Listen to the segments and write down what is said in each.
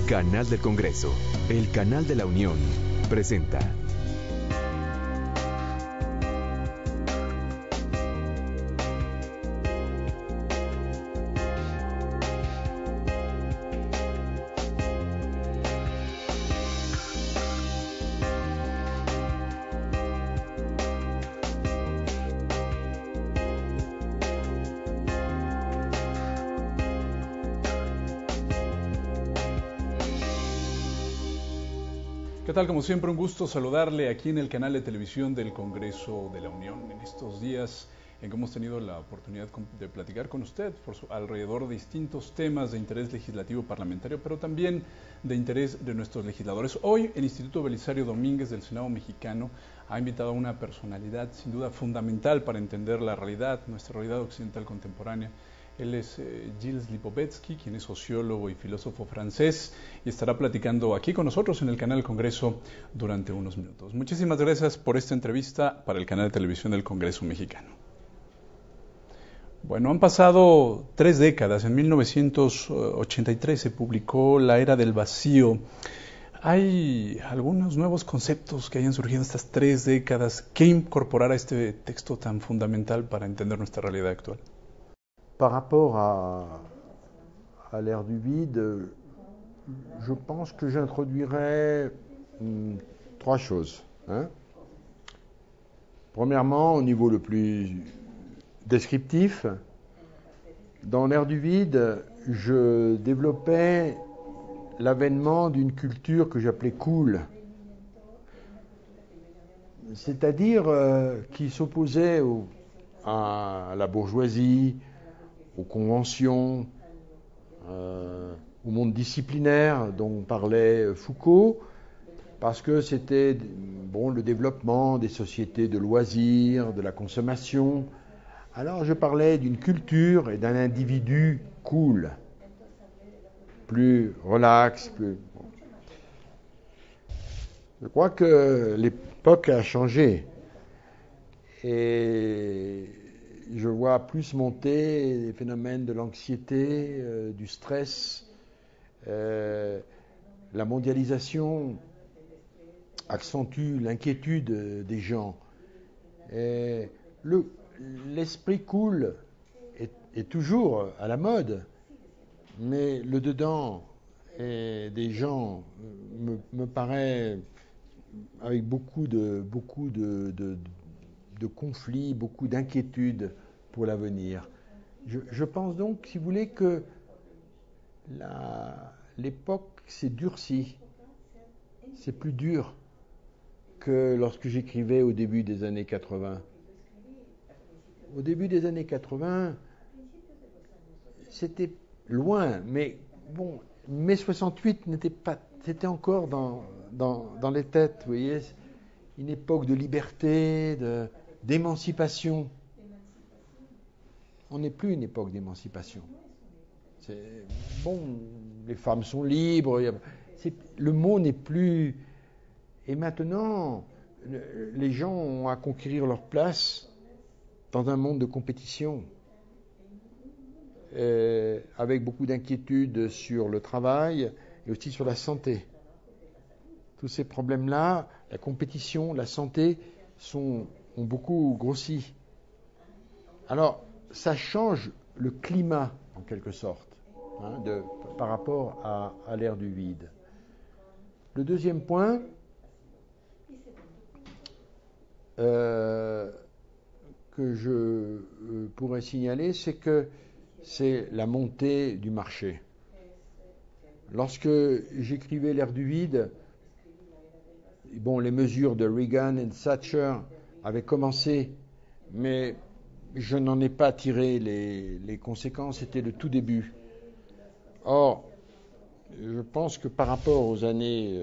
Canal del Congreso, el canal de la Unión, presenta. ¿Qué tal? Como siempre, un gusto saludarle aquí en el canal de televisión del Congreso de la Unión. En estos días en que hemos tenido la oportunidad de platicar con usted alrededor de distintos temas de interés legislativo parlamentario, pero también de interés de nuestros legisladores. Hoy el Instituto Belisario Domínguez del Senado Mexicano ha invitado a una personalidad sin duda fundamental para entender la realidad, nuestra realidad occidental contemporánea. Él es Gilles Lipovetsky, quien es sociólogo y filósofo francés, y estará platicando aquí con nosotros en el canal Congreso durante unos minutos. Muchísimas gracias por esta entrevista para el canal de televisión del Congreso Mexicano. Bueno, han pasado 3 décadas. En 1983 se publicó La Era del Vacío. ¿Hay algunos nuevos conceptos que hayan surgido en estas 3 décadas? ¿Qué incorporar a este texto tan fundamental para entender nuestra realidad actual? Par rapport à l'ère du vide, je pense que j'introduirais 3 choses. Premièrement, au niveau le plus descriptif, dans l'ère du vide, je développais l'avènement d'une culture que j'appelais cool, c'est-à-dire qui s'opposait à la bourgeoisie, aux conventions, au monde disciplinaire dont parlait Foucault, parce que c'était le développement des sociétés de loisirs, de la consommation. Alors je parlais d'une culture et d'un individu cool, plus relax, plus... Je crois que l'époque a changé et je vois plus monter les phénomènes de l'anxiété, du stress. La mondialisation accentue l'inquiétude des gens. L'esprit cool est toujours à la mode, mais le dedans des gens me paraît avec beaucoup de conflits, beaucoup d'inquiétudes pour l'avenir. Je pense donc, si vous voulez, que l'époque s'est durcie. C'est plus dur que lorsque j'écrivais au début des années 80. Au début des années 80, c'était loin, mais bon, mai 68 n'était pas, c'était encore dans les têtes, vous voyez, une époque de liberté, d'émancipation. On n'est plus une époque d'émancipation. Les femmes sont libres, le mot n'est plus... Et maintenant, les gens ont à conquérir leur place dans un monde de compétition, avec beaucoup d'inquiétudes sur le travail et aussi sur la santé. Tous ces problèmes-là, la compétition, la santé, ont beaucoup grossi. Alors, ça change le climat, en quelque sorte, par rapport à l'ère du vide. Le deuxième point que je pourrais signaler, c'est que c'est la montée du marché. Lorsque j'écrivais l'ère du vide, les mesures de Reagan et de Thatcher avaient commencé, mais je n'en ai pas tiré les conséquences, c'était le tout début. Or, je pense que par rapport aux années,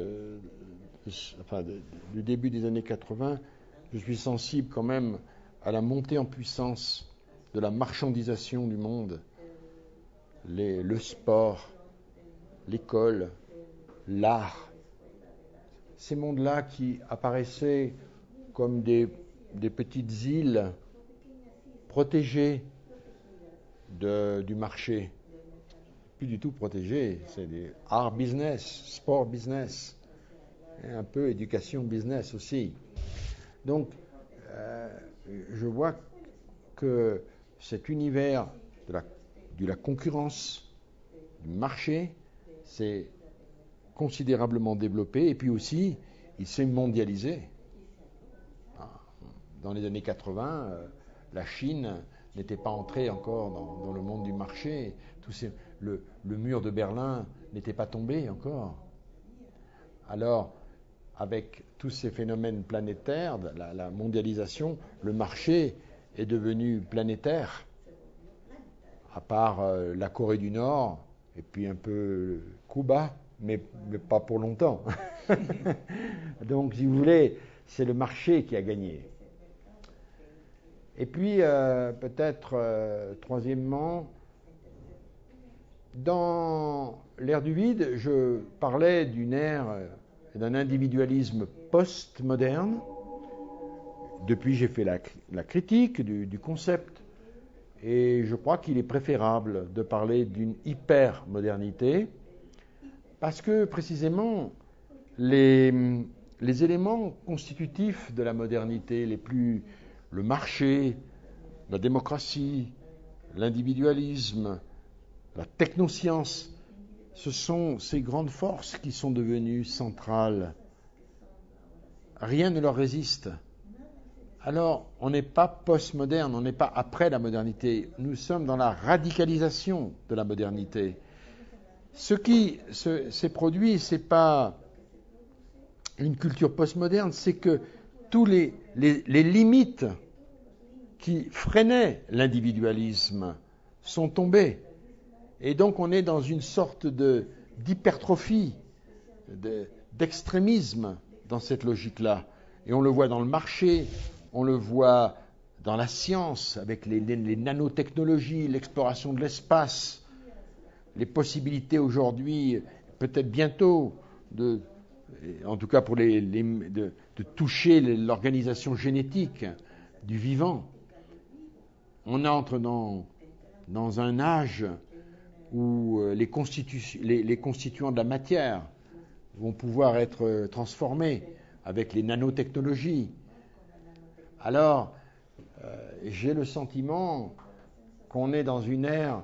du début des années 80, je suis sensible quand même à la montée en puissance de la marchandisation du monde, le sport, l'école, l'art. Ces mondes-là qui apparaissaient comme des petites îles protégées du marché. plus du tout protégé. C'est des art business, sport business, et un peu éducation business aussi. Donc, je vois que cet univers de la concurrence, du marché, s'est considérablement développé, et puis aussi, il s'est mondialisé. Dans les années 80, la Chine n'était pas entrée encore dans le monde du marché. Le mur de Berlin n'était pas tombé encore. Alors, avec tous ces phénomènes planétaires, la mondialisation, le marché est devenu planétaire, à part la Corée du Nord et puis un peu Cuba, mais pas pour longtemps. Donc, si vous voulez, c'est le marché qui a gagné. Et puis, peut-être, troisièmement, dans l'ère du vide, je parlais d'une ère, d'un individualisme post-moderne. Depuis, j'ai fait la critique du concept. Et je crois qu'il est préférable de parler d'une hyper-modernité, parce que, précisément, les éléments constitutifs de la modernité, le marché, la démocratie, l'individualisme, la technoscience, ce sont ces grandes forces qui sont devenues centrales. Rien ne leur résiste. Alors, on n'est pas postmoderne, on n'est pas après la modernité. Nous sommes dans la radicalisation de la modernité. Ce qui s'est produit, ce n'est pas une culture postmoderne, c'est que tous les limites qui freinaient l'individualisme sont tombées. Et donc on est dans une sorte d'hypertrophie, d'extrémisme dans cette logique-là. Et on le voit dans le marché, on le voit dans la science, avec les nanotechnologies, l'exploration de l'espace, les possibilités aujourd'hui, peut-être bientôt, en tout cas pour de toucher l'organisation génétique du vivant. On entre dans un âge où les constituants de la matière vont pouvoir être transformés avec les nanotechnologies. Alors, j'ai le sentiment qu'on est dans une ère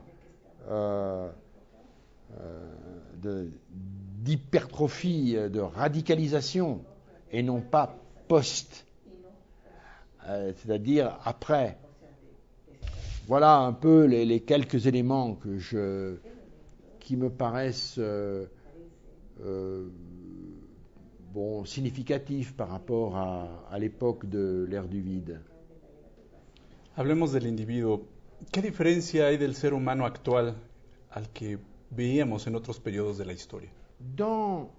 d'hypertrophie, de radicalisation, et non pas post, c'est-à-dire après. Voilà un peu les quelques éléments qui me paraissent significatifs par rapport à l'époque de l'ère du vide. Hablemos del individuo. ¿Qué diferencia hay del ser humano actual al que veíamos en otros periodos de la historia? Dans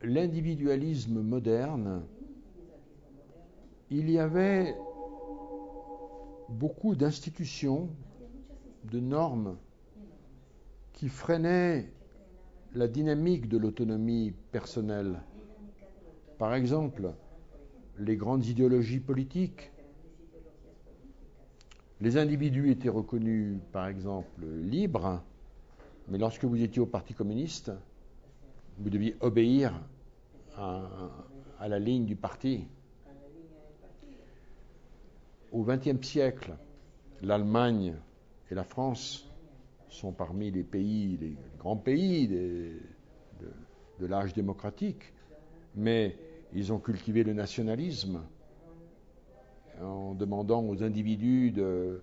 l'individualisme moderne, il y avait beaucoup d'institutions, de normes qui freinaient la dynamique de l'autonomie personnelle. Par exemple, les grandes idéologies politiques. Les individus étaient reconnus, par exemple, libres, mais lorsque vous étiez au Parti communiste, vous deviez obéir à la ligne du parti. Au XXe siècle, l'Allemagne et la France sont parmi les grands pays de l'âge démocratique, mais ils ont cultivé le nationalisme en demandant aux individus de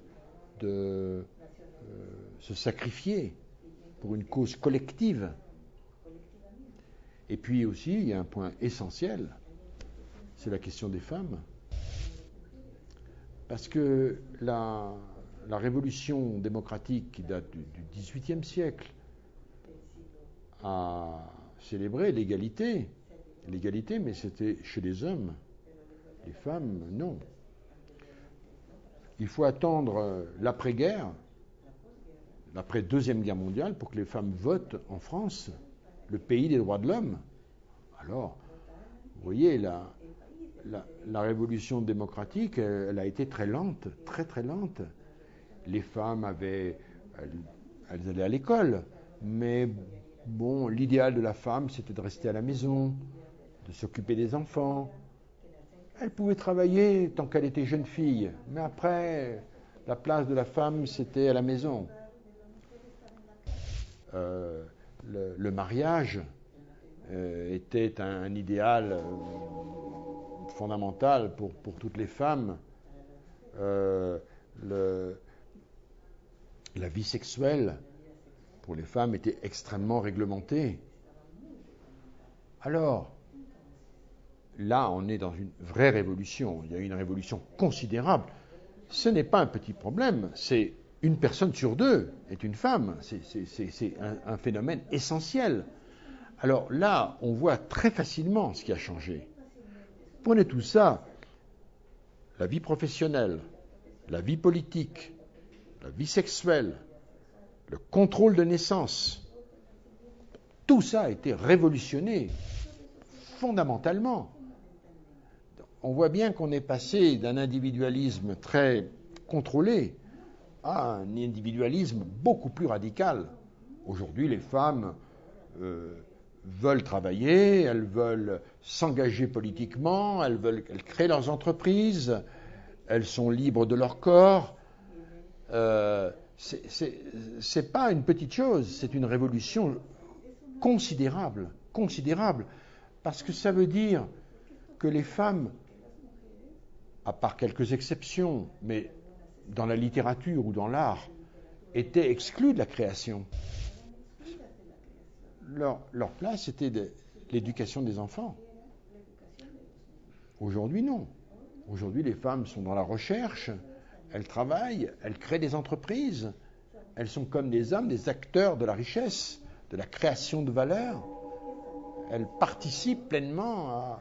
se sacrifier pour une cause collective. Et puis aussi, il y a un point essentiel, c'est la question des femmes. Parce que la révolution démocratique qui date du XVIIIe siècle a célébré l'égalité, mais c'était chez les hommes. Les femmes, non. Il faut attendre l'après-guerre, l'après-deuxième guerre mondiale, pour que les femmes votent en France, le pays des droits de l'homme. Alors, vous voyez, la révolution démocratique, elle a été très lente, très très lente. Les femmes elles allaient à l'école, Mais bon, l'idéal de la femme, c'était de rester à la maison, de s'occuper des enfants. Elle pouvait travailler tant qu'elle était jeune fille, mais après, la place de la femme, c'était à la maison. Le mariage était un idéal fondamental pour toutes les femmes. La vie sexuelle pour les femmes était extrêmement réglementée. Alors, là, on est dans une vraie révolution. Il y a une révolution considérable. Ce n'est pas un petit problème. C'est une personne sur deux est une femme. C'est un phénomène essentiel. Alors là, on voit très facilement ce qui a changé. Prenez tout ça, la vie professionnelle, la vie politique, la vie sexuelle, le contrôle de naissance, tout ça a été révolutionné fondamentalement. On voit bien qu'on est passé d'un individualisme très contrôlé à un individualisme beaucoup plus radical. Aujourd'hui, les femmes veulent travailler, elles veulent s'engager politiquement, elles créent leurs entreprises, elles sont libres de leur corps. C'est pas une petite chose, c'est une révolution considérable, parce que ça veut dire que les femmes, à part quelques exceptions, mais dans la littérature ou dans l'art, étaient exclues de la création. Leur place était l'éducation des enfants. Aujourd'hui, non. Aujourd'hui, les femmes sont dans la recherche, elles travaillent, elles créent des entreprises. Elles sont comme des hommes, des acteurs de la richesse, de la création de valeur. Elles participent pleinement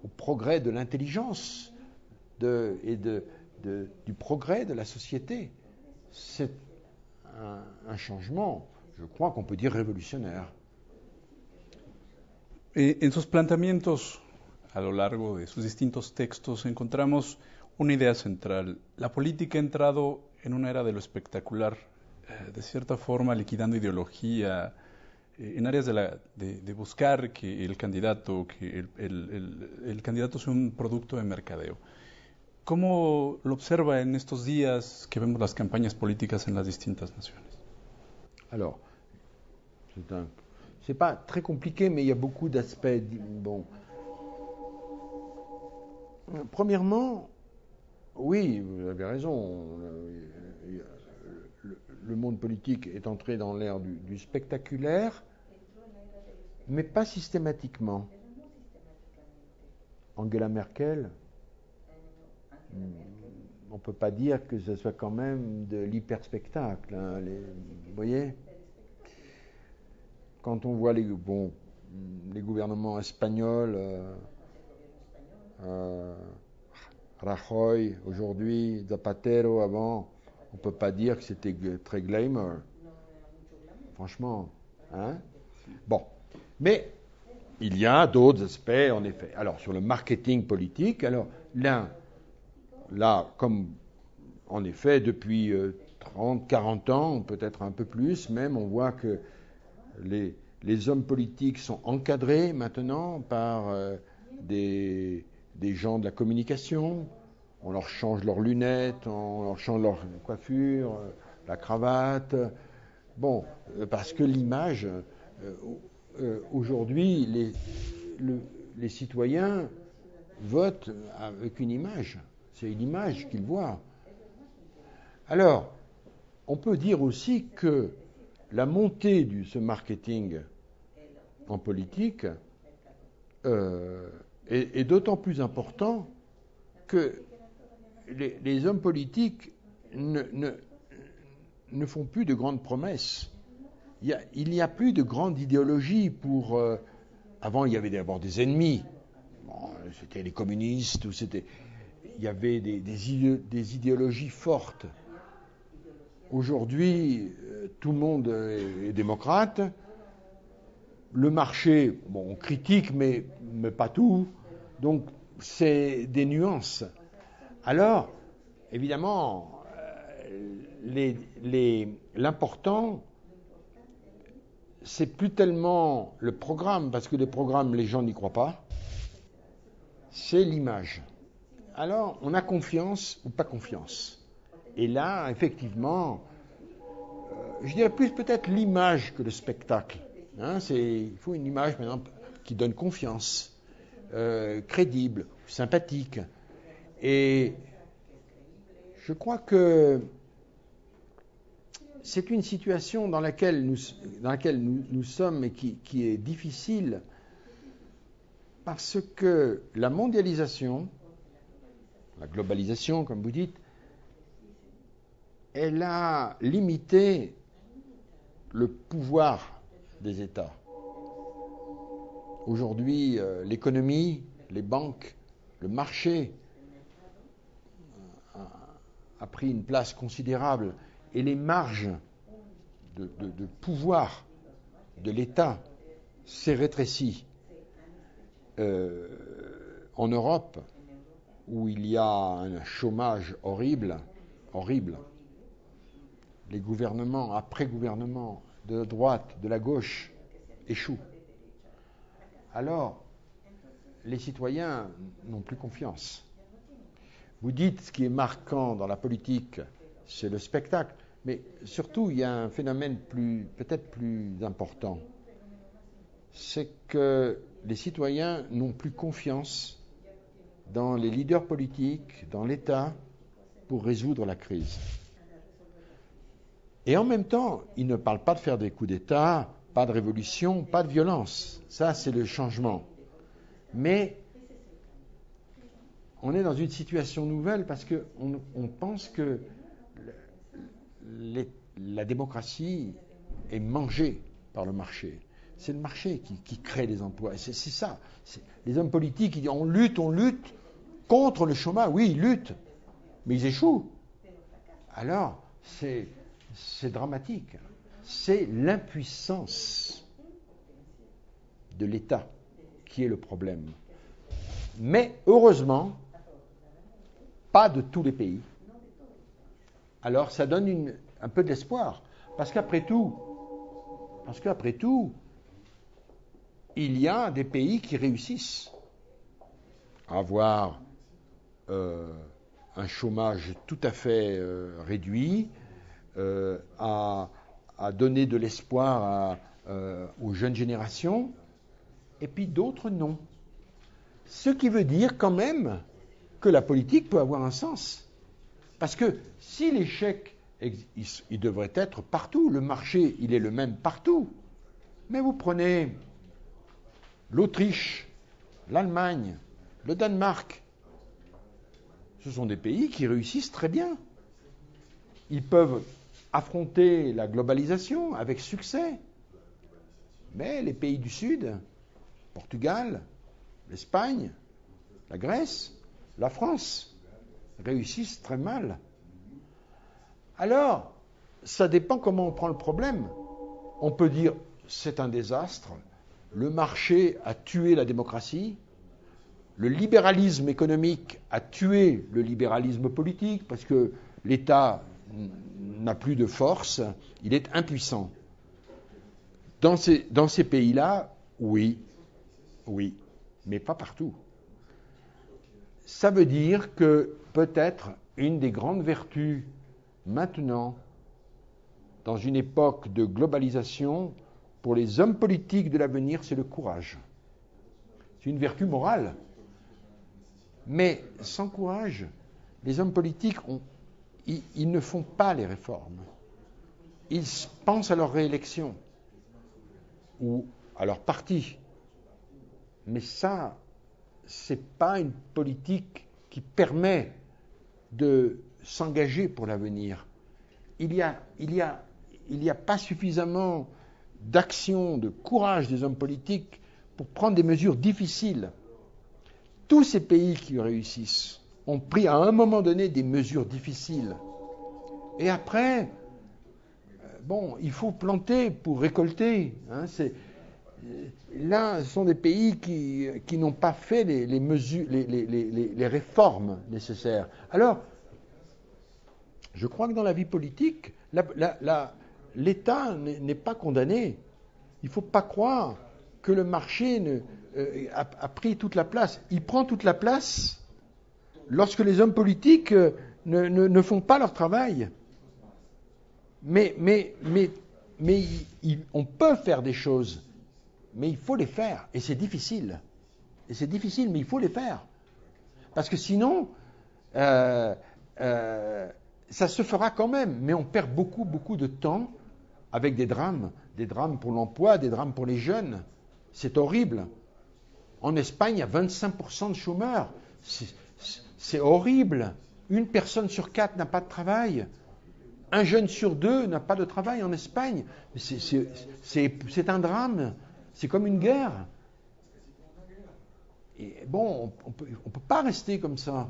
au progrès de l'intelligence et du progrès de la société. C'est un changement, je crois qu'on peut dire révolutionnaire. En sus planteamientos, a lo largo de sus distintos textos, encontramos una idea central. La política ha entrado en una era de lo espectacular, de cierta forma liquidando ideología, en áreas de buscar que el candidato sea un producto de mercadeo. ¿Cómo lo observa en estos días que vemos las campañas políticas en las distintas naciones? Alors, c'est pas très compliqué, mais il y a beaucoup d'aspects. Bon. Premièrement, oui, vous avez raison. Le monde politique est entré dans l'ère du spectaculaire, mais pas systématiquement. Angela Merkel, on ne peut pas dire que ce soit quand même de l'hyperspectacle. Hein, vous voyez ? Quand on voit les gouvernements espagnols, Rajoy aujourd'hui, Zapatero avant, on ne peut pas dire que c'était très glamour. Franchement. Hein? Bon. Mais il y a d'autres aspects, en effet. Alors, sur le marketing politique, alors là, comme en effet, depuis 30, 40 ans, peut-être un peu plus même, on voit que les hommes politiques sont encadrés maintenant par des gens de la communication. On leur change leurs lunettes, on leur change leur coiffure, la cravate. Bon, parce que l'image, aujourd'hui, les citoyens votent avec une image. C'est une image qu'ils voient. Alors, on peut dire aussi que la montée de ce marketing en politique est d'autant plus important que les hommes politiques ne font plus de grandes promesses. Il n'y a plus de grande idéologie pour... avant, il y avait d'abord des ennemis. Bon, c'était les communistes, il y avait des idéologies fortes. Aujourd'hui, tout le monde est démocrate. Le marché, bon, on critique, mais pas tout. Donc, c'est des nuances. Alors, évidemment, l'important c'est plus tellement le programme, parce que les programmes, les gens n'y croient pas, c'est l'image. Alors, on a confiance ou pas confiance. Et là, effectivement, je dirais plus peut-être l'image que le spectacle. Il faut une image, par exemple, qui donne confiance, crédible, sympathique. Et je crois que c'est une situation dans laquelle nous sommes et qui est difficile parce que la mondialisation, la globalisation, comme vous dites, elle a limité le pouvoir des États. Aujourd'hui, l'économie, les banques, le marché a pris une place considérable et les marges de pouvoir de l'État s'est rétrécie. En Europe, où il y a un chômage horrible, les gouvernements, après gouvernements, de la droite, de la gauche, échouent. Alors, les citoyens n'ont plus confiance. Vous dites ce qui est marquant dans la politique, c'est le spectacle, mais surtout il y a un phénomène peut-être plus important. C'est que les citoyens n'ont plus confiance dans les leaders politiques, dans l'État, pour résoudre la crise. Et en même temps, ils ne parlent pas de faire des coups d'État, pas de révolution, pas de violence. Ça, c'est le changement. Mais on est dans une situation nouvelle parce qu'on pense que la démocratie est mangée par le marché. C'est le marché qui crée les emplois. C'est ça. Les hommes politiques, ils disent on lutte contre le chômage. Oui, ils luttent, mais ils échouent. Alors, c'est dramatique. C'est l'impuissance de l'État qui est le problème. Mais heureusement, pas de tous les pays. Alors ça donne un peu d'espoir. Parce qu'après tout, il y a des pays qui réussissent à avoir un chômage tout à fait réduit, à donner de l'espoir aux jeunes générations, et puis d'autres non. Ce qui veut dire quand même que la politique peut avoir un sens. Parce que si l'échec, il devrait être partout, le marché, il est le même partout. Mais vous prenez l'Autriche, l'Allemagne, le Danemark, ce sont des pays qui réussissent très bien. Ils peuvent affronter la globalisation avec succès. Mais les pays du Sud, Portugal, l'Espagne, la Grèce, la France, réussissent très mal. Alors, ça dépend comment on prend le problème. On peut dire c'est un désastre, le marché a tué la démocratie, le libéralisme économique a tué le libéralisme politique parce que l'État n'a plus de force, il est impuissant. Dans ces pays-là, oui, mais pas partout. Ça veut dire que peut-être une des grandes vertus maintenant, dans une époque de globalisation, pour les hommes politiques de l'avenir, c'est le courage. C'est une vertu morale. Mais sans courage, les hommes politiques, ils ne font pas les réformes. Ils pensent à leur réélection ou à leur parti. Mais ça, c'est pas une politique qui permet de s'engager pour l'avenir. Il y a pas suffisamment d'action, de courage des hommes politiques pour prendre des mesures difficiles. Tous ces pays qui réussissent ont pris à un moment donné des mesures difficiles. Et après, il faut planter pour récolter. Là, ce sont des pays qui n'ont pas fait les mesures, les réformes nécessaires. Alors, je crois que dans la vie politique, l'État n'est pas condamné. il ne faut pas croire que le marché a pris toute la place. Il prend toute la place lorsque les hommes politiques ne font pas leur travail. Mais on peut faire des choses, mais il faut les faire. Et c'est difficile. Mais il faut les faire. Parce que sinon, ça se fera quand même. Mais on perd beaucoup de temps avec des drames pour l'emploi, des drames pour les jeunes. C'est horrible. En Espagne, il y a 25% de chômeurs. C'est horrible. Une personne sur 4 n'a pas de travail. Un jeune sur 2 n'a pas de travail en Espagne. C'est un drame. C'est comme une guerre. Et bon, on peut pas rester comme ça.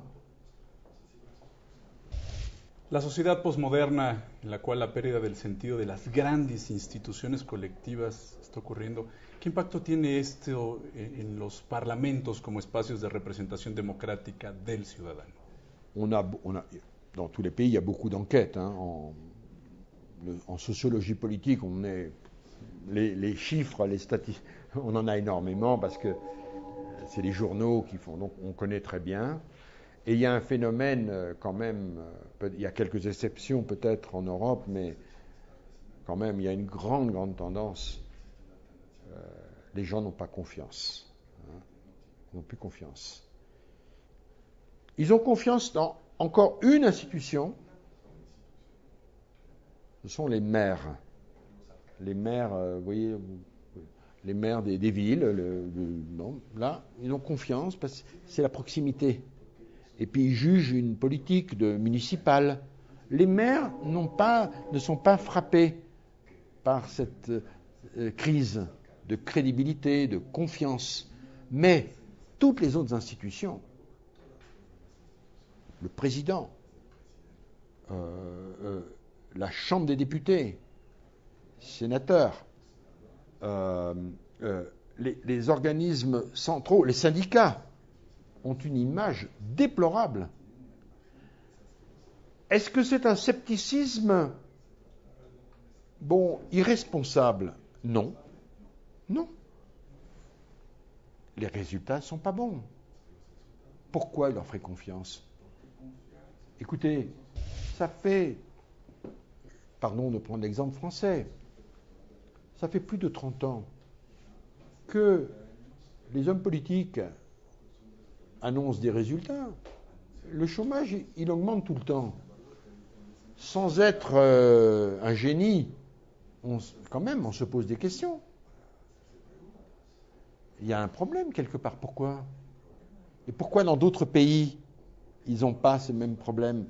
La sociedad posmoderna, en la cual la pérdida del sentido de las grandes instituciones colectivas está ocurriendo, ¿qué impacto tiene esto en los parlamentos como espacios de representación democrática del ciudadano? Dans tous les pays, il y a beaucoup d'enquêtes. En sociologie politique, les chiffres, les statistiques, on en a énormément parce que c'est les journaux qui font, donc on connaît très bien. Et il y a un phénomène quand même, il y a quelques exceptions peut-être en Europe, mais quand même il y a une grande tendance. Les gens n'ont pas confiance. Ils n'ont plus confiance. Ils ont confiance dans encore une institution, ce sont les maires. Les maires, vous voyez, les maires des villes, là, ils ont confiance parce que c'est la proximité. Et puis ils jugent une politique municipale. Les maires ne sont pas frappés par cette crise de crédibilité, de confiance. Mais toutes les autres institutions, le président, la Chambre des députés, sénateurs, les organismes centraux, les syndicats, ont une image déplorable. Est-ce que c'est un scepticisme, irresponsable? Non. Non. Les résultats ne sont pas bons. Pourquoi il leur ferait confiance? Écoutez, ça fait, pardon de prendre l'exemple français, ça fait plus de 30 ans que les hommes politiques annoncent des résultats. Le chômage, il augmente tout le temps. Sans être un génie, quand même, on se pose des questions. Il y a un problème quelque part. Pourquoi? Et pourquoi dans d'autres pays, ils n'ont pas ce même problème?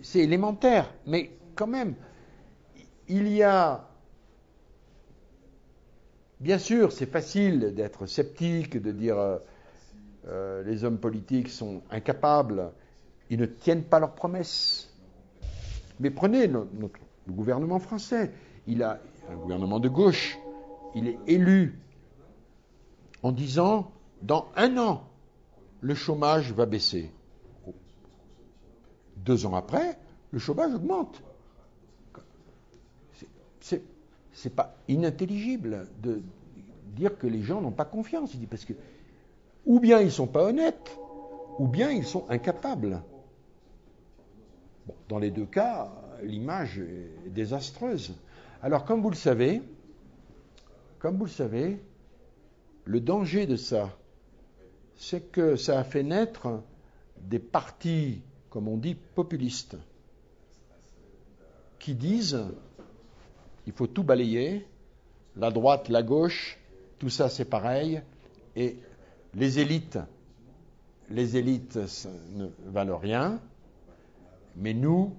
C'est élémentaire, mais quand même, il y a... Bien sûr, c'est facile d'être sceptique, de dire les hommes politiques sont incapables, ils ne tiennent pas leurs promesses. Mais prenez le gouvernement français, il a un gouvernement de gauche, il est élu en disant, dans 1 an, le chômage va baisser. 2 ans après, le chômage augmente. C'est pas inintelligible de dire que les gens n'ont pas confiance. Il dit parce que ou bien ils ne sont pas honnêtes, ou bien ils sont incapables. Bon, dans les 2 cas, l'image est désastreuse. Alors, comme vous le savez, le danger de ça, c'est que ça a fait naître des partis, comme on dit, populistes, qui disent il faut tout balayer, la droite, la gauche, tout ça c'est pareil, et les élites ne valent rien, mais nous,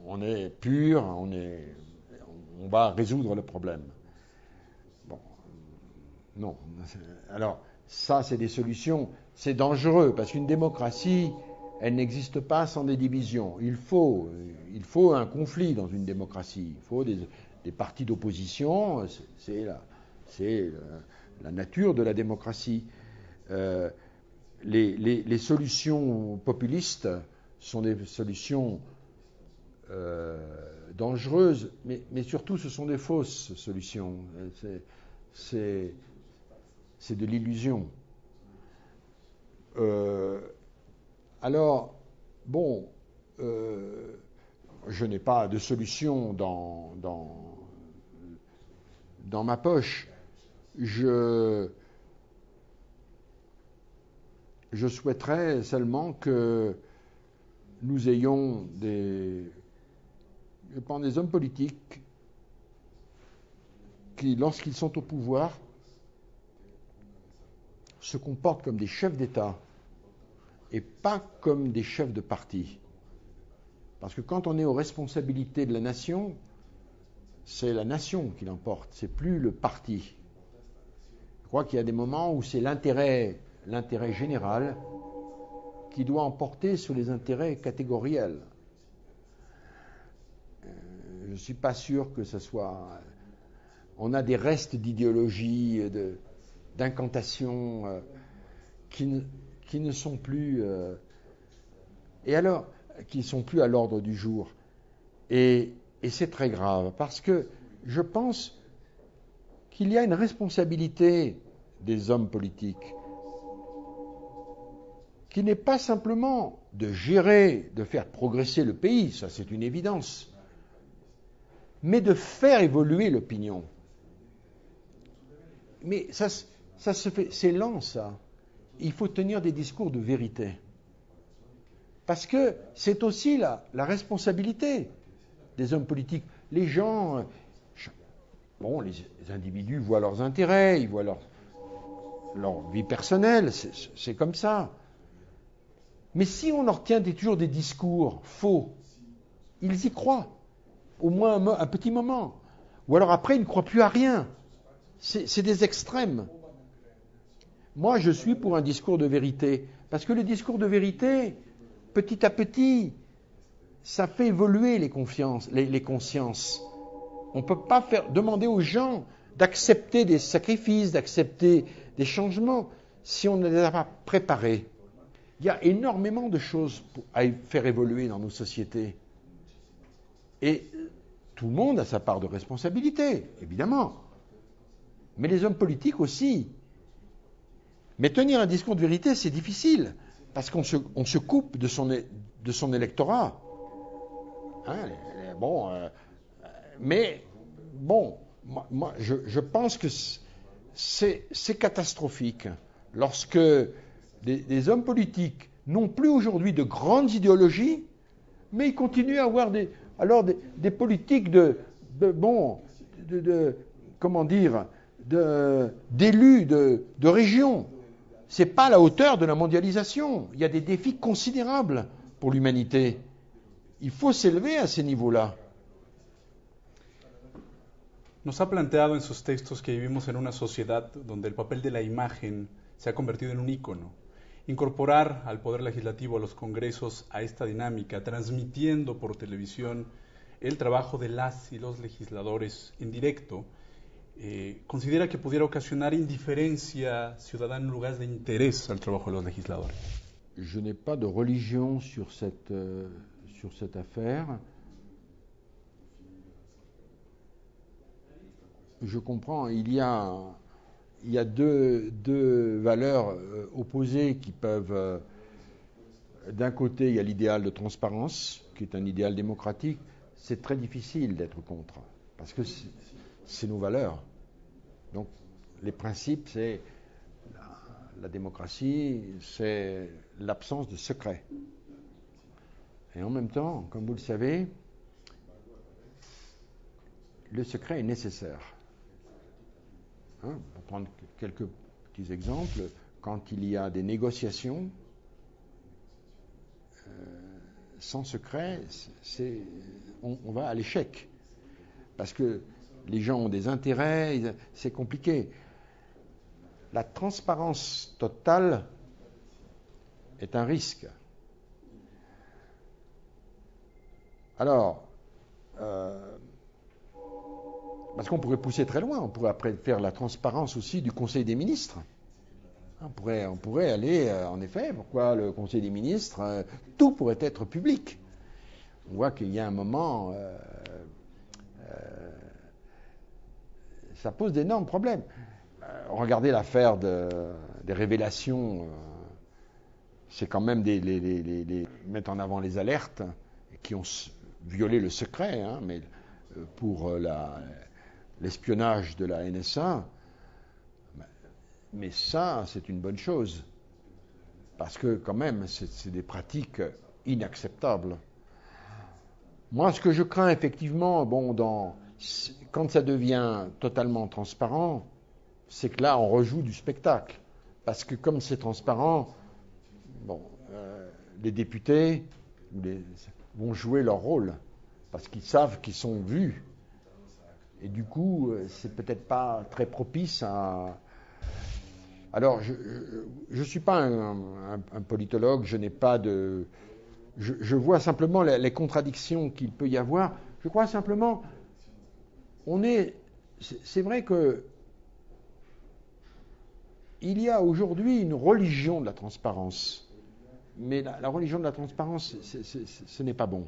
on est purs, on va résoudre le problème. Bon, non. Alors, ça c'est des solutions, c'est dangereux, parce qu'une démocratie, elle n'existe pas sans des divisions. Il faut un conflit dans une démocratie, il faut des partis d'opposition, c'est la nature de la démocratie. Les solutions populistes sont des solutions dangereuses, mais surtout ce sont des fausses solutions. c'est de l'illusion. Alors, bon, je n'ai pas de solution dans ma poche. Je souhaiterais seulement que nous ayons des hommes politiques qui, lorsqu'ils sont au pouvoir, se comportent comme des chefs d'État et pas comme des chefs de parti. Parce que quand on est aux responsabilités de la nation, c'est la nation qui l'emporte, c'est plus le parti. Je crois qu'il y a des moments où c'est l'intérêt général qui doit emporter sur les intérêts catégoriels. Je ne suis pas sûr que ce soit... On a des restes d'idéologie, d'incantation qui ne sont plus... qui ne sont plus à l'ordre du jour. Et c'est très grave, parce que je pense qu'il y a une responsabilité des hommes politiques qui n'est pas simplement de gérer, de faire progresser le pays, ça c'est une évidence, mais de faire évoluer l'opinion. Mais ça se fait, c'est lent ça. Il faut tenir des discours de vérité. Parce que c'est aussi la responsabilité des hommes politiques. Les gens, les individus voient leurs intérêts, ils voient leur vie personnelle, c'est comme ça. Mais si on leur tient toujours des discours faux, ils y croient, au moins un petit moment. Ou alors après, ils ne croient plus à rien. C'est des extrêmes. Moi, je suis pour un discours de vérité. Parce que le discours de vérité, petit à petit, ça fait évoluer les consciences. On ne peut pas demander aux gens d'accepter des sacrifices, d'accepter des changements, si on ne les a pas préparés. Il y a énormément de choses à faire évoluer dans nos sociétés. Et tout le monde a sa part de responsabilité, évidemment. Mais les hommes politiques aussi. Mais tenir un discours de vérité, c'est difficile, parce qu'on se coupe de son électorat. Moi, je pense que c'est catastrophique lorsque des hommes politiques n'ont plus aujourd'hui de grandes idéologies, mais ils continuent à avoir des politiques d'élus de régions. C'est pas à la hauteur de la mondialisation. Il y a des défis considérables pour l'humanité. Il faut s'élever à ces niveaux-là. Nos ha planteado en sus textos que vivimos en una sociedad donde el papel de la imagen se ha convertido en un ícono. Incorporar al Poder Legislativo, a los congresos, a esta dinámica, transmitiendo por televisión el trabajo de las y los legisladores en directo, ¿considera que pudiera ocasionar indiferencia ciudadana en lugar de interés al trabajo de los legisladores? Je n'ai pas de religion sur cette affaire. Je comprends, il y a deux valeurs opposées qui peuvent... d'un côté, il y a l'idéal de transparence, qui est un idéal démocratique. C'est très difficile d'être contre, parce que c'est nos valeurs. Donc, les principes, c'est la démocratie, c'est l'absence de secret. Et en même temps, comme vous le savez, le secret est nécessaire. Pour prendre quelques petits exemples, quand il y a des négociations, sans secret, on va à l'échec. Parce que les gens ont des intérêts, c'est compliqué. La transparence totale est un risque. Alors, parce qu'on pourrait pousser très loin, on pourrait après faire la transparence aussi du Conseil des ministres. On pourrait aller, en effet, pourquoi le Conseil des ministres, tout pourrait être public. On voit qu'il y a un moment, ça pose d'énormes problèmes. regardez l'affaire des révélations, c'est quand même mettre en avant les alertes qui ont violé le secret, hein, mais pour l'espionnage de la NSA. Mais ça, c'est une bonne chose, parce que quand même, c'est des pratiques inacceptables. Moi, ce que je crains effectivement, quand ça devient totalement transparent, c'est que là, on rejoue du spectacle. Parce que comme c'est transparent, les députés vont jouer leur rôle, parce qu'ils savent qu'ils sont vus. Et du coup, c'est peut-être pas très propice à... Alors, je ne suis pas un politologue, je n'ai pas de... Je vois simplement les contradictions qu'il peut y avoir. Je crois simplement, c'est vrai que il y a aujourd'hui une religion de la transparence. Mais la religion de la transparence, ce n'est pas bon.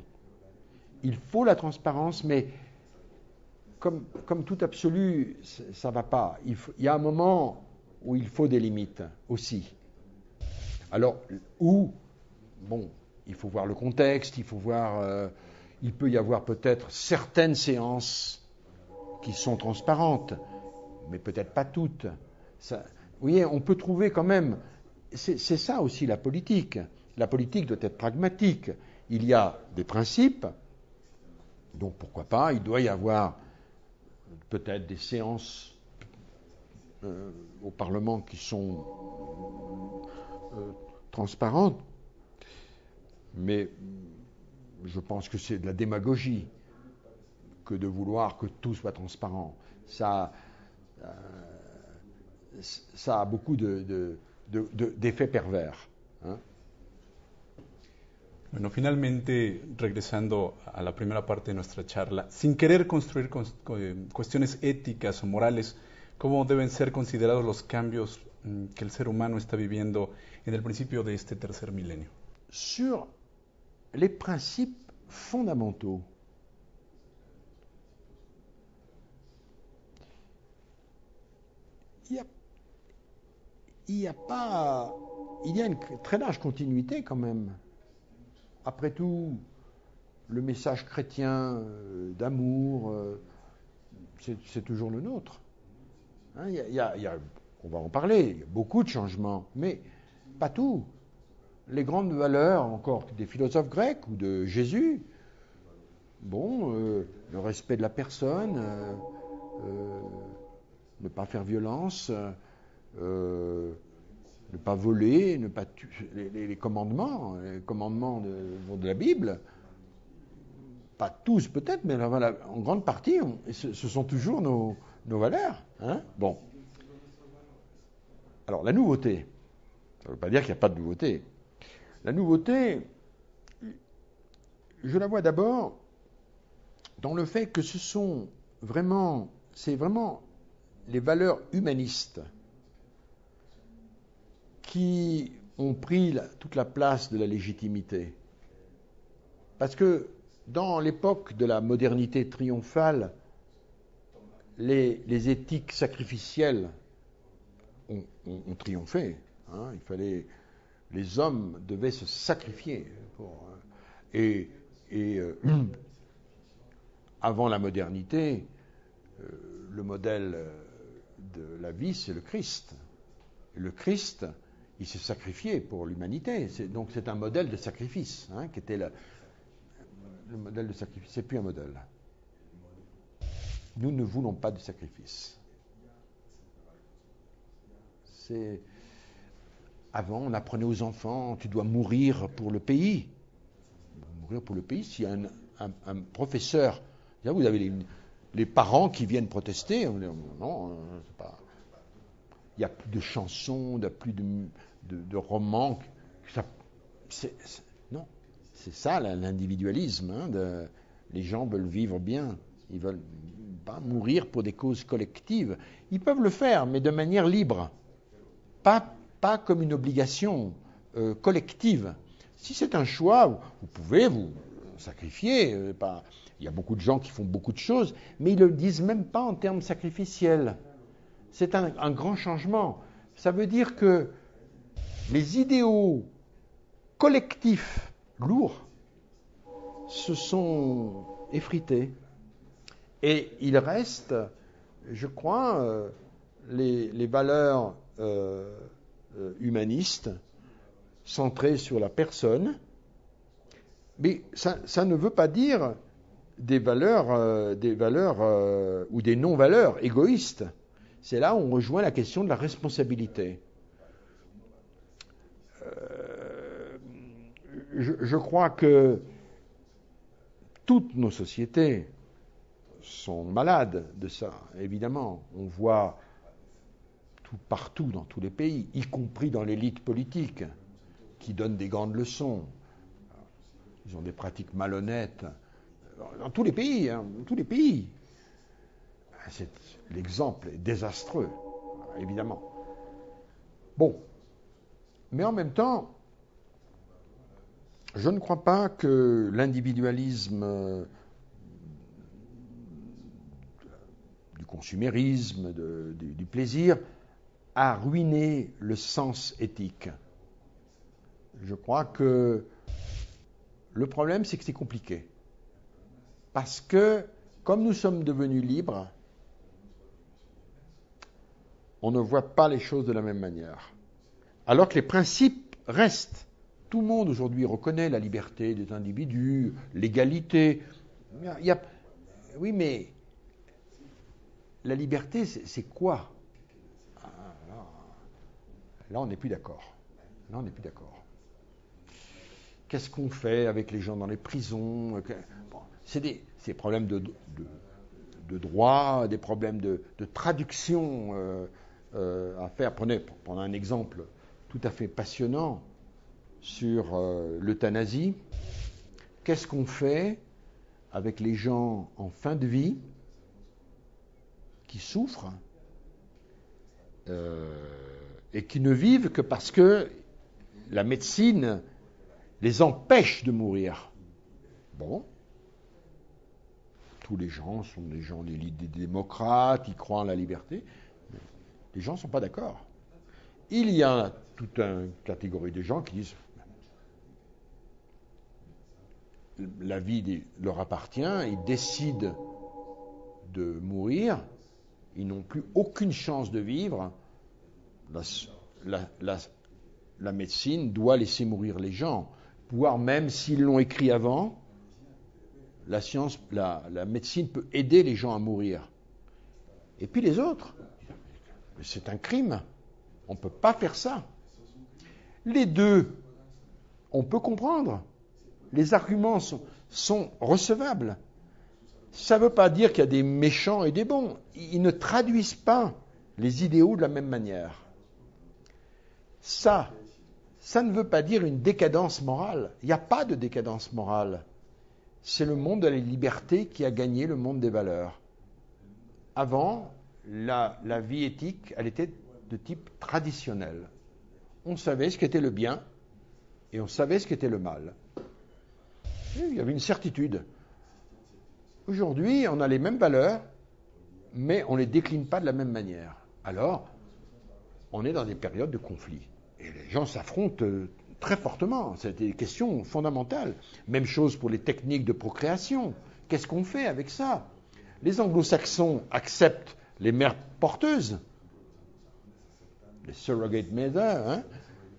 Il faut la transparence, mais comme tout absolu, ça ne va pas. Il y a un moment où il faut des limites aussi. Alors, il faut voir le contexte, il peut y avoir peut-être certaines séances qui sont transparentes, mais peut-être pas toutes. Vous voyez, on peut trouver quand même... C'est ça aussi la politique. La politique doit être pragmatique. Il y a des principes, donc pourquoi pas, il doit y avoir peut-être des séances au Parlement qui sont transparentes, mais je pense que c'est de la démagogie que de vouloir que tout soit transparent. Ça a beaucoup d'effets pervers. Hein. Bueno, finalmente, regresando a la primera parte de nuestra charla, sin querer construir cuestiones éticas o morales, ¿cómo deben ser considerados los cambios que el ser humano está viviendo en el principio de este tercer milenio? Sur les principes fondamentaux, il y a une très large continuité quand même. Après tout, le message chrétien d'amour, c'est toujours le nôtre. Hein, on va en parler, il y a beaucoup de changements, mais pas tout. Les grandes valeurs encore des philosophes grecs ou de Jésus, le respect de la personne, ne pas faire violence, ne pas voler, ne pas tuer, les commandements de la Bible, pas tous peut-être, mais en grande partie, ce sont toujours nos valeurs. Hein. Bon. Alors, la nouveauté, ça ne veut pas dire qu'il n'y a pas de nouveauté. La nouveauté, je la vois d'abord dans le fait que c'est vraiment les valeurs humanistes qui ont pris toute la place de la légitimité. Parce que dans l'époque de la modernité triomphale, les éthiques sacrificielles ont triomphé. Hein, les hommes devaient se sacrifier. Avant la modernité, le modèle de la vie, c'est le Christ. Et le Christ, il s'est sacrifié pour l'humanité. Donc c'est un modèle de sacrifice, hein, qui était le modèle de sacrifice. C'est plus un modèle. Nous ne voulons pas de sacrifice. Avant, on apprenait aux enfants, tu dois mourir pour le pays. Mourir pour le pays, s'il y a un professeur, vous avez les parents qui viennent protester, non, c'est pas... Il n'y a plus de chansons, il n'y a plus de romans. Non, c'est ça l'individualisme. Hein, les gens veulent vivre bien. Ils ne veulent pas mourir pour des causes collectives. Ils peuvent le faire, mais de manière libre. Pas comme une obligation collective. Si c'est un choix, vous pouvez vous sacrifier. Il y a beaucoup de gens qui font beaucoup de choses, mais ils ne le disent même pas en termes sacrificiels. C'est un grand changement. Ça veut dire que les idéaux collectifs lourds se sont effrités. Et il reste, je crois, les valeurs humanistes centrées sur la personne. Mais ça ne veut pas dire des valeurs ou des non-valeurs égoïstes. C'est là où on rejoint la question de la responsabilité. Je crois que toutes nos sociétés sont malades de ça, évidemment. On voit partout dans tous les pays, y compris dans l'élite politique, qui donne des grandes leçons. Ils ont des pratiques malhonnêtes dans tous les pays, dans tous les pays. L'exemple est désastreux, évidemment. Bon, mais en même temps, je ne crois pas que l'individualisme du consumérisme, du plaisir, a ruiné le sens éthique. Je crois que le problème, c'est que c'est compliqué. Parce que, comme nous sommes devenus libres, on ne voit pas les choses de la même manière. Alors que les principes restent. Tout le monde aujourd'hui reconnaît la liberté des individus, l'égalité. Oui, mais la liberté, c'est quoi ? Là, on n'est plus d'accord. Qu'est-ce qu'on fait avec les gens dans les prisons ? Bon, c'est des problèmes de droit, des problèmes de traduction à faire. Prenons un exemple tout à fait passionnant sur l'euthanasie. Qu'est-ce qu'on fait avec les gens en fin de vie qui souffrent et qui ne vivent que parce que la médecine les empêche de mourir? Bon, tous les gens sont des gens des démocrates, ils croient en la liberté, mais les gens ne sont pas d'accord. Il y a toute une catégorie de gens qui disent la vie leur appartient, ils décident de mourir, ils n'ont plus aucune chance de vivre. La médecine doit laisser mourir les gens, voire même s'ils l'ont écrit avant, la médecine peut aider les gens à mourir. Et puis les autres, c'est un crime, on ne peut pas faire ça. Les deux, on peut comprendre. Les arguments sont recevables. Ça ne veut pas dire qu'il y a des méchants et des bons. Ils ne traduisent pas les idéaux de la même manière. Ça ne veut pas dire une décadence morale. Il n'y a pas de décadence morale. C'est le monde de la liberté qui a gagné le monde des valeurs. Avant, la vie éthique, elle était de type traditionnel. On savait ce qu'était le bien et on savait ce qu'était le mal. Et il y avait une certitude. Aujourd'hui, on a les mêmes valeurs, mais on ne les décline pas de la même manière. Alors, on est dans des périodes de conflit. Et les gens s'affrontent très fortement. C'est des questions fondamentales. Même chose pour les techniques de procréation. Qu'est-ce qu'on fait avec ça ? Les anglo-saxons acceptent les mères porteuses, les surrogate mothers,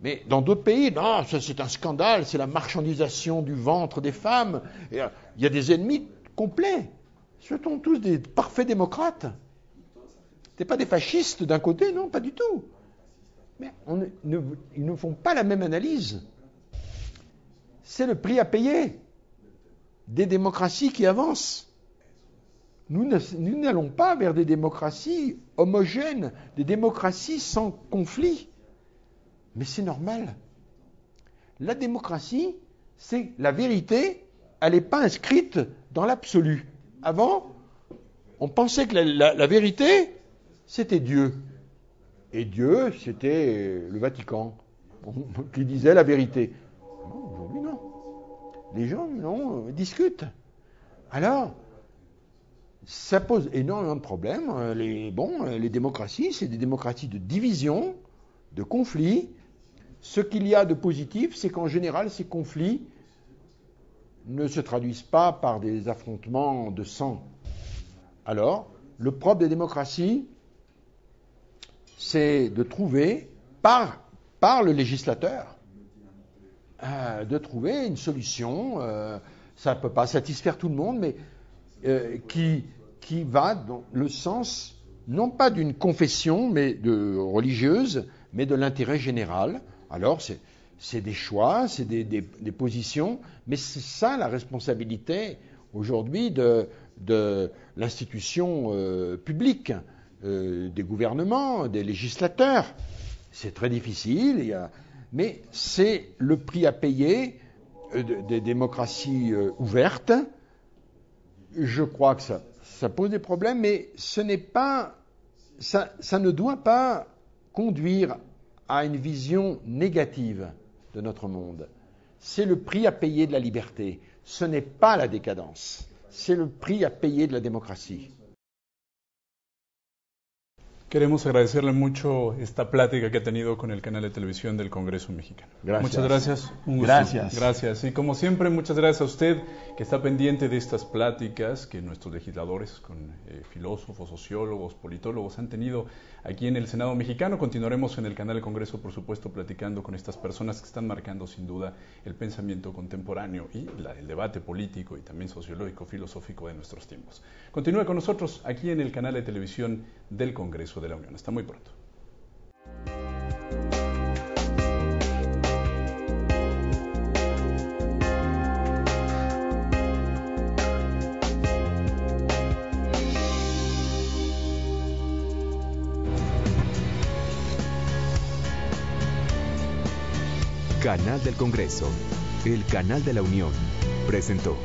mais dans d'autres pays, non, ça c'est un scandale, c'est la marchandisation du ventre des femmes. Et, il y a des ennemis complets. Ce sont tous des parfaits démocrates. Ce n'est pas des fascistes d'un côté, non, pas du tout. Mais ils ne font pas la même analyse. C'est le prix à payer des démocraties qui avancent. Nous n'allons pas vers des démocraties homogènes, des démocraties sans conflit. Mais c'est normal. La démocratie, c'est la vérité, elle n'est pas inscrite dans l'absolu. Avant, on pensait que la vérité, c'était Dieu. Et Dieu, c'était le Vatican, qui disait la vérité. Non, aujourd'hui, non. Les gens, non, discutent. Alors, ça pose énormément de problèmes. Les démocraties, c'est des démocraties de division, de conflits. Ce qu'il y a de positif, c'est qu'en général, ces conflits ne se traduisent pas par des affrontements de sang. Alors, le propre des démocraties, c'est de trouver, par le législateur, de trouver une solution. Ça ne peut pas satisfaire tout le monde, mais qui va dans le sens, non pas d'une confession religieuse, mais de l'intérêt général. Alors, c'est des choix, c'est des positions, mais c'est ça la responsabilité aujourd'hui de l'institution publique, des gouvernements, des législateurs. C'est très difficile, mais c'est le prix à payer des démocraties ouvertes. Je crois que ça pose des problèmes, mais ça ne doit pas conduire à une vision négative de notre monde. C'est le prix à payer de la liberté. Ce n'est pas la décadence. C'est le prix à payer de la démocratie. Queremos agradecerle mucho esta plática que ha tenido con el canal de televisión del Congreso Mexicano. Gracias. Muchas gracias. Un gusto. Gracias. Gracias. Y como siempre, muchas gracias a usted que está pendiente de estas pláticas que nuestros legisladores, con filósofos, sociólogos, politólogos han tenido aquí en el Senado mexicano. Continuaremos en el canal del Congreso, por supuesto, platicando con estas personas que están marcando sin duda el pensamiento contemporáneo y el debate político y también sociológico, filosófico de nuestros tiempos. Continúe con nosotros aquí en el canal de televisión del Congreso de la Unión. Hasta muy pronto. Canal del Congreso, el canal de la Unión, presentó.